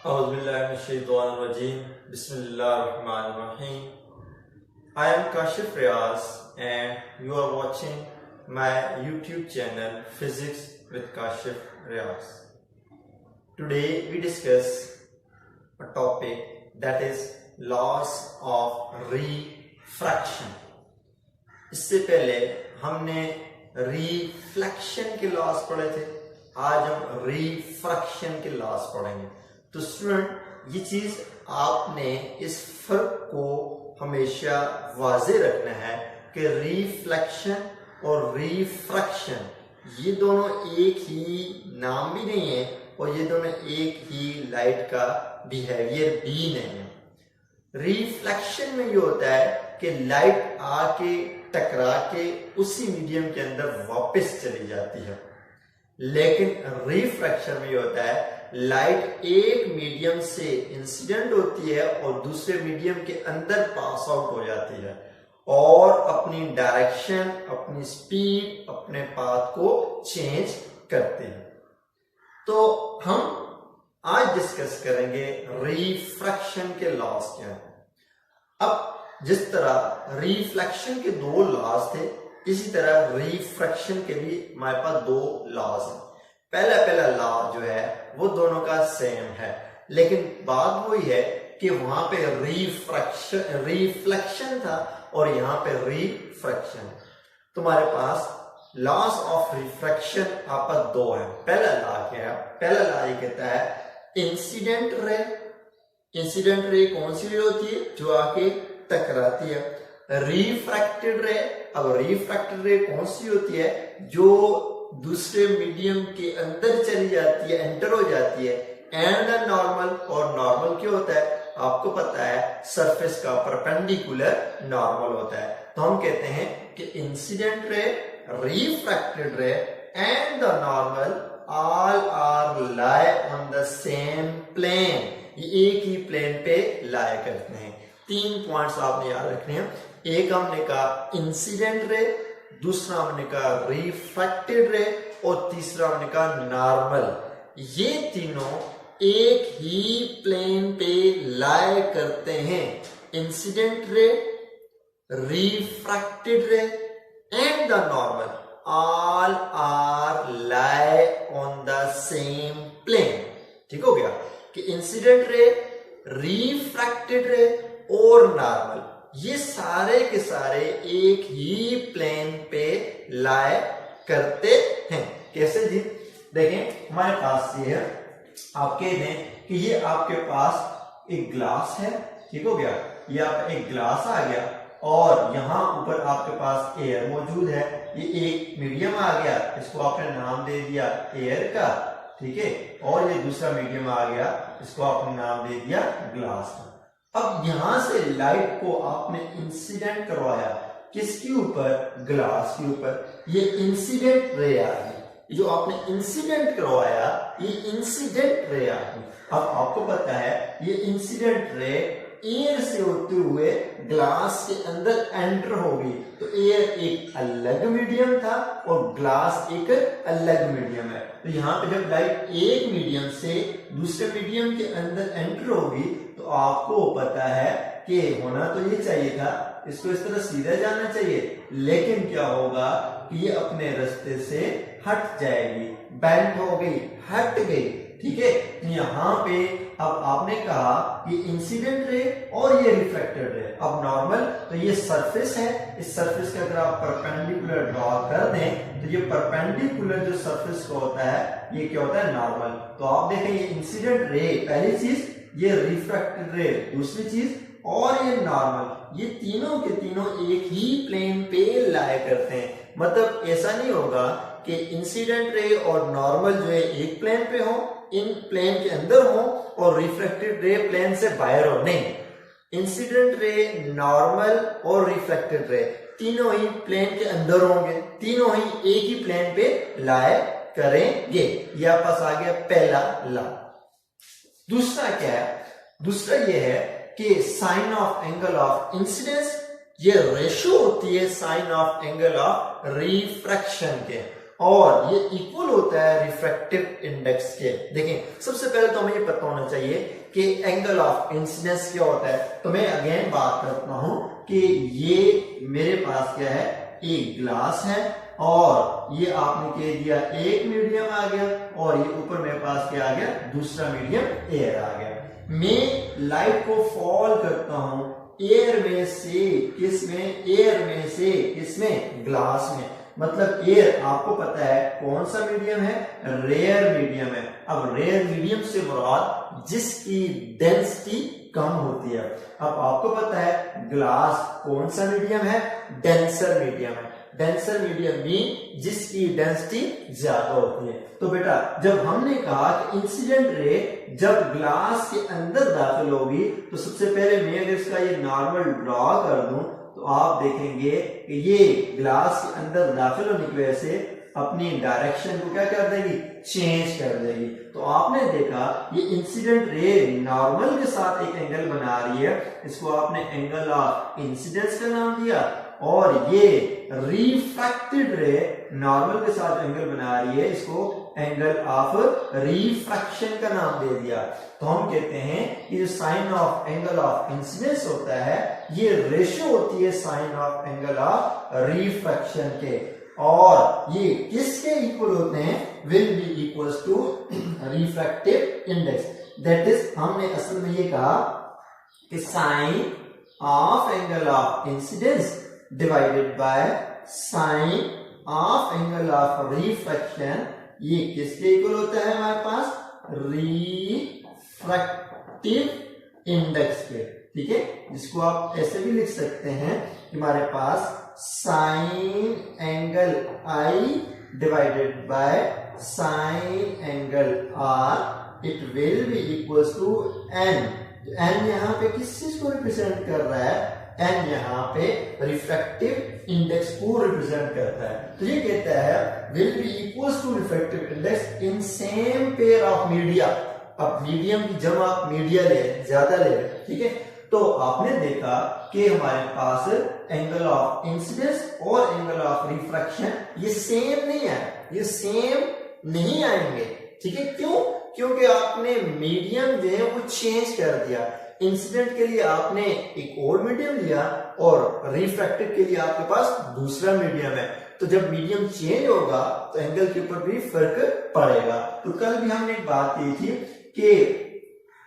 Bismillahirrahmanirrahim. I am Kashif Riaz and you are watching my YouTube channel Physics with Kashif Riaz. Today we discuss a topic that is laws of refraction. इससे पहले हमने reflection के loss पढ़े थे, आज हम refraction के loss पढ़ेंगे। तो स्टूडेंट, ये चीज आपने इस फर्क को हमेशा वाज़े रखना है कि रिफ्लेक्शन और रिफ्रैक्शन ये दोनों एक ही नाम भी नहीं है और ये दोनों एक ही लाइट का बिहेवियर भी नहीं है। रिफ्लेक्शन में ये होता है कि लाइट आके टकरा के उसी मीडियम के अंदर वापस चली जाती है, लेकिन रिफ्रैक्शन में ये होता है लाइट एक मीडियम से इंसिडेंट होती है और दूसरे मीडियम के अंदर पास आउट हो जाती है और अपनी डायरेक्शन, अपनी स्पीड, अपने पाथ को चेंज करते हैं। तो हम आज डिस्कस करेंगे रिफ्रैक्शन के लॉस क्या है। अब जिस तरह रिफ्लेक्शन के दो लॉस थे, इसी तरह रिफ्रैक्शन के भी हमारे पास दो लॉस हैं। पहला लॉ जो है वो दोनों का सेम है, लेकिन बात वही है कि वहां पे रिफ्लेक्शन था और यहां पे रिफ्रैक्शन। तुम्हारे पास लॉस ऑफ रिफ्रैक्शन आपस दो है। पहला लॉ क्या है? पहला लॉ ये कहता है इंसिडेंट रे कौन सी रे होती है? जो आके टकराती है। रिफ्रैक्टेड रे, अब रिफ्रैक्टेड रे कौन सी होती है? जो दूसरे मीडियम के अंदर चली जाती है, एंटर हो जाती है। एंड द नॉर्मल, और नॉर्मल क्या होता है? आपको पता है सरफेस का परपेंडिकुलर नॉर्मल होता है। तो हम कहते हैं कि incident ray, refracted ray and the normal all are lie on the same plane, ये एक ही प्लेन पे लाई करते हैं। तीन पॉइंट्स आपने याद रखने हैं। एक हमने कहा इंसिडेंट रे, दूसरा हमने कहा रिफ्रैक्टेड रे और तीसरा हमने कहा नॉर्मल। ये तीनों एक ही प्लेन पे लाई करते हैं। Incident ray, refracted ray and the normal all are lie on the same plane. ठीक हो गया कि इंसिडेंट रे, रिफ्रैक्टेड रे और नॉर्मल ये सारे के सारे एक ही प्लेन पे लाई करते हैं। कैसे जी? देखें, हमारे पास ये है, आप कह दें कि ये आपके पास एक ग्लास है। ठीक हो गया, ये आपका एक ग्लास आ गया और यहां ऊपर आपके पास एयर मौजूद है। ये एक मीडियम आ गया, इसको आपने नाम दे दिया एयर का। ठीक है, और ये दूसरा मीडियम आ गया, इसको आपने नाम दे दिया ग्लास का। अब यहां से लाइट को आपने इंसिडेंट करवाया, किसके ऊपर? ग्लास के ऊपर। ये इंसिडेंट रे आ गई, जो आपने इंसिडेंट करवाया ये इंसिडेंट रे आ गई। अब आपको पता है ये इंसिडेंट रे एयर से होते हुए ग्लास के अंदर एंटर हो गई। तो एयर एक अलग मीडियम था और ग्लास एक अलग मीडियम है। तो यहाँ पे जब लाइट एक मीडियम से दूसरे मीडियम के अंदर एंटर होगी तो आपको पता है कि होना तो ये चाहिए था, इसको इस तरह सीधा जाना चाहिए, लेकिन क्या होगा कि ये अपने रास्ते से हट जाएगी, बेंड हो गई, हट गई। ठीक है, यहाँ पे अब आपने कहा ये इंसिडेंट रे और ये रिफ्लेक्टेड रे। अब नॉर्मल, तो ये सरफेस है, इस सरफेस का अगर आप परपेंडिकुलर ड्रॉ कर दें तो ये परपेंडिकुलर जो सरफेस का होता है ये क्या होता है? नॉर्मल। तो आप देखें ये इंसिडेंट रे पहली चीज, ये रिफ्लेक्टेड रे दूसरी चीज और ये नॉर्मल, ये तीनों के तीनों एक ही प्लेन पे लाई करते हैं। मतलब ऐसा नहीं होगा कि इंसिडेंट रे और नॉर्मल जो है एक प्लेन पे हो, इन प्लेन के अंदर हो और रिफ्लेक्टेड रे प्लेन से बाहर हो। नहीं, इंसिडेंट रे, नॉर्मल और रिफ्लेक्टेड रे तीनों ही प्लेन के अंदर होंगे, तीनों ही एक ही प्लेन पे लाई करेंगे। ये आपके पास आ गया पहला लॉ। दूसरा क्या है? दूसरा ये है कि sine of angle of incidence ये रेशो होती है sine of angle of refraction के। और ये इक्वल होता है रिफ्रैक्टिव इंडेक्स के। देखें सबसे पहले तो हमें ये पता होना चाहिए कि एंगल ऑफ इंसिडेंस क्या होता है। तो मैं अगेन बात करता हूं कि ये मेरे पास क्या है, एक ग्लास है और ये आपने कह दिया एक मीडियम आ गया और ये ऊपर मेरे पास क्या आ गया, दूसरा मीडियम एयर आ गया। मैं लाइट को फॉल करता हूं एयर में से किसमें, एयर में से किसमें, ग्लास में। मतलब एयर आपको पता है कौन सा मीडियम है, रेयर मीडियम है। अब रेयर मीडियम से मुराद जिसकी डेंसिटी कम होती है। अब आपको पता है ग्लास कौन सा मीडियम है, डेंसर मीडियम है। डेंसर मीडियम भी जिसकी डेंसिटी ज्यादा होती है। तो बेटा जब हमने कहा कि इंसिडेंट रे जब ग्लास के अंदर दाखिल होगी तो सबसे पहले मैं अगर इसका ये नॉर्मल ड्रॉ कर दूं तो आप देखेंगे कि ये ग्लास के अंदर दाखिल होने की वजह से अपनी डायरेक्शन को क्या कर देगी, चेंज कर देगी। तो आपने देखा ये इंसिडेंट रे नॉर्मल के साथ एक एंगल बना रही है, इसको आपने एंगल ऑफ इंसिडेंस का नाम दिया, और ये रिफ्रैक्टेड रे नॉर्मल के साथ एंगल बना रही है, इसको एंगल ऑफ रिफ्रैक्शन का नाम दे दिया। तो हम कहते हैं कि जो sine of angle of incidence होता है ये रेशियो होती है sine of angle of refraction के, और ये किसके इक्वल होते हैं, will be equals to refractive index. That is हमने असल में ये कहा कि sine of angle of incidence divided by sine of angle of refraction, ये किसके इक्वल होता है हमारे पास, रिफ्रैक्टिव इंडेक्स के। ठीक है, जिसको आप ऐसे भी लिख सकते हैं कि हमारे पास sine angle I divided by sine angle R, it will be equals to N. N यहाँ पे किस चीज को रिप्रेजेंट कर रहा है, एन यहाँ पे रिफ्रैक्टिव इंडेक्स को रिप्रेजेंट करता है। तो ये कहता है will be equals to refractive index in same pair of media. अब मीडियम की जब आप मीडिया ले ज्यादा ले, ठीक है, तो आपने देखा कि हमारे पास एंगल ऑफ इंसिडेंस और एंगल ऑफ रिफ्रैक्शन ये सेम नहीं है, ये सेम नहीं आएंगे। ठीक है, क्यों, क्योंकि आपने मीडियम जो है वो चेंज कर दिया। इंसिडेंट के लिए आपने एक और मीडियम लिया और रिफ्रैक्टिव के लिए आपके पास दूसरा मीडियम है। तो जब मीडियम चेंज होगा तो एंगल के ऊपर भी फर्क पड़ेगा। तो कल भी हमने एक बात की थी कि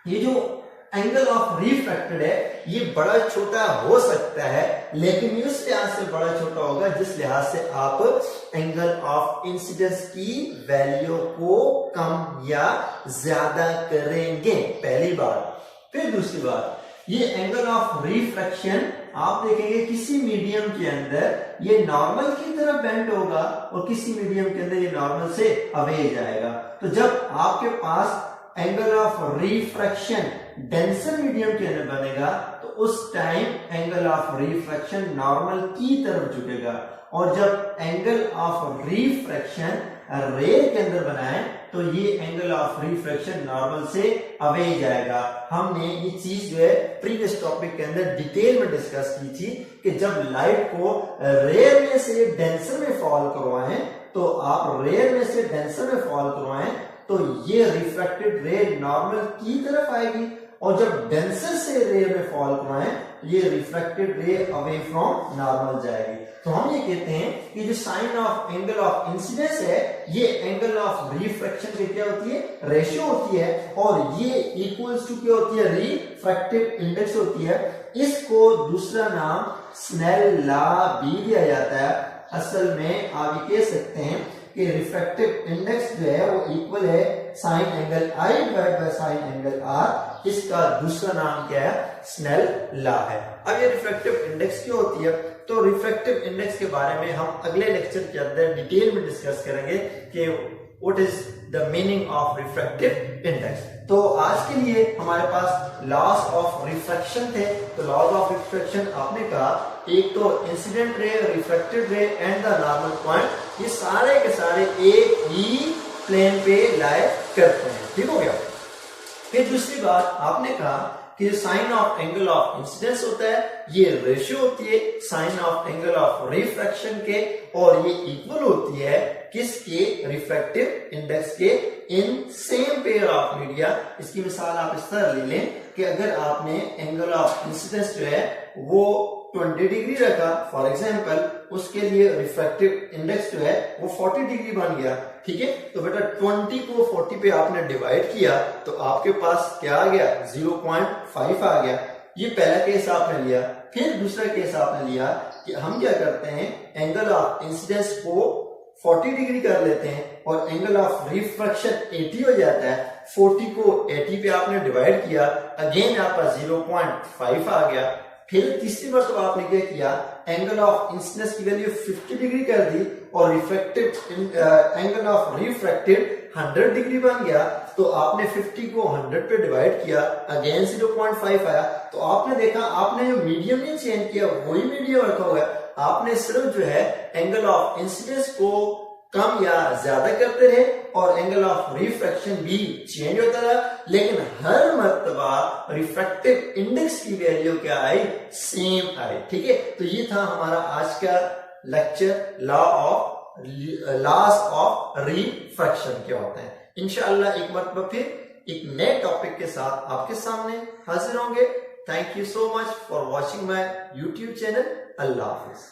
ये जो एंगल ऑफ रिफ्रैक्टेड है ये बड़ा छोटा हो सकता है, लेकिन उस लिहाज से बड़ा छोटा होगा जिस लिहाज से आप एंगल ऑफ इंसिडेंस की वैल्यू को कम या ज्यादा करेंगे, पहली बात। फिर दूसरी बात, ये एंगल ऑफ रिफ्रैक्शन आप देखेंगे किसी मीडियम के अंदर ये नॉर्मल की तरफ बेंड होगा और किसी मीडियम के अंदर ये नॉर्मल से अवे जाएगा। तो जब आपके पास angle of refraction denser medium के अंदर बनेगा तो उस time angle of refraction normal की तरफ झुकेगा, और जब एंगल ऑफ रिफ्रैक्शन रेयर के अंदर बनाए तो ये एंगल ऑफ रिफ्रैक्शन नॉर्मल से अवे जाएगा। हमने ये चीज जो है प्रीवियस टॉपिक के अंदर डिटेल में डिस्कस की थी कि जब लाइट को रेयर में से डेंसर में फॉल करवाएं तो आप रेयर में से डेंसर में फॉल करवाएं तो ये रिफ्रैक्टेड रे नॉर्मल की तरफ आएगी, और जब डेंसर से रेयर में फॉल करवाएं ये रिफ्रैक्टेड रे अवे फ्रॉम नॉर्मल जाएगी। तो हम ये कहते हैं कि जो sine of angle of incidence है ये एंगल ऑफ रिफ्रैक्शन की क्या होती है, रेशियो होती है, और ये इक्वल्स टू क्या होती है, रिफ्रैक्टिव इंडेक्स होती है। इसको दूसरा नाम स्नेल लॉ भी दिया जाता है। असल में आप ये कह सकते हैं कि रिफ्रैक्टिव इंडेक्स जो है वो इक्वल है sine angle I divide by sine angle R. इसका दूसरा नाम क्या है, स्नेल लॉ है। अब ये रिफ्रैक्टिव इंडेक्स क्या होती है, तो रिफ्रैक्टिव इंडेक्स के बारे में हम अगले लेक्चर के अंदर डिटेल में डिस्कस करेंगे कि what is the meaning of refractive index. तो आज के लिए हमारे पास लॉस ऑफ रिफ्रैक्शन थे। तो लॉस ऑफ रिफ्रैक्शन आपने कहा एक तो incident ray, refracted ray and the normal point, ये सारे के सारे एक ही प्लेन पे लाए करते हैं। ठीक हो गया। फिर दूसरी बात आपने कहा कि जो sine of angle of incidence होता है ये रेशियो होती है sine of angle of refraction के, और ये इक्वल होती है किसके, रिफ्रैक्टिव इंडेक्स के इन सेम पेयर ऑफ मीडिया। इसकी मिसाल आप इस तरह ले लें कि अगर आपने एंगल ऑफ इंसिडेंस जो है वो 20 डिग्री रखा फॉर एग्जांपल, उसके लिए रिफ्रैक्टिव इंडेक्स जो है वो 40 डिग्री बन गया, ठीक है। तो बेटा 20 को 40 पे आपने डिवाइड किया तो आपके पास क्या आ गया, 0.5 आ गया। ये पहला केस आपने लिया। फिर दूसरा केस आपने लिया कि हम क्या करते हैं, एंगल ऑफ इंसिडेंस को 40 डिग्री कर लेते हैं और एंगल ऑफ रिफ्रैक्शन 80 हो जाता है। 40 को 80 पे आपने डिवाइड किया, अगेन आपका 0.5 आ गया। फिर तीसरी बार तो आपने क्या किया, एंगल ऑफ इंसिडेंस की वैल्यू 50 डिग्री कर दी और refractive angle of refracted 100 degree बन गया। तो आपने 50 को 100 पे डिवाइड किया, अगेन 0.5 आया। तो आपने देखा आपने जो मीडियम नहीं चेंज किया वही मीडियम रखा हुआ है, आपने सिर्फ जो है एंगल ऑफ इंसिडेंस को कम या ज्यादा करते रहे और एंगल ऑफ रिफ्रैक्शन भी चेंज होता रहा, लेकिन हर मर्तबा रिफ्रैक्टिव इंडेक्स की वैल्यू क्या आई, सेम आई, ठीक है। तो ये था हमारा आज का लेक्चर, लॉस ऑफ रिफ्रैक्शन क्या होते हैं। इंशाअल्लाह एक मर्तबा फिर एक नए टॉपिक के साथ आपके सामने हाजिर होंगे। Thank you so much for watching my YouTube channel. Allah Hafiz.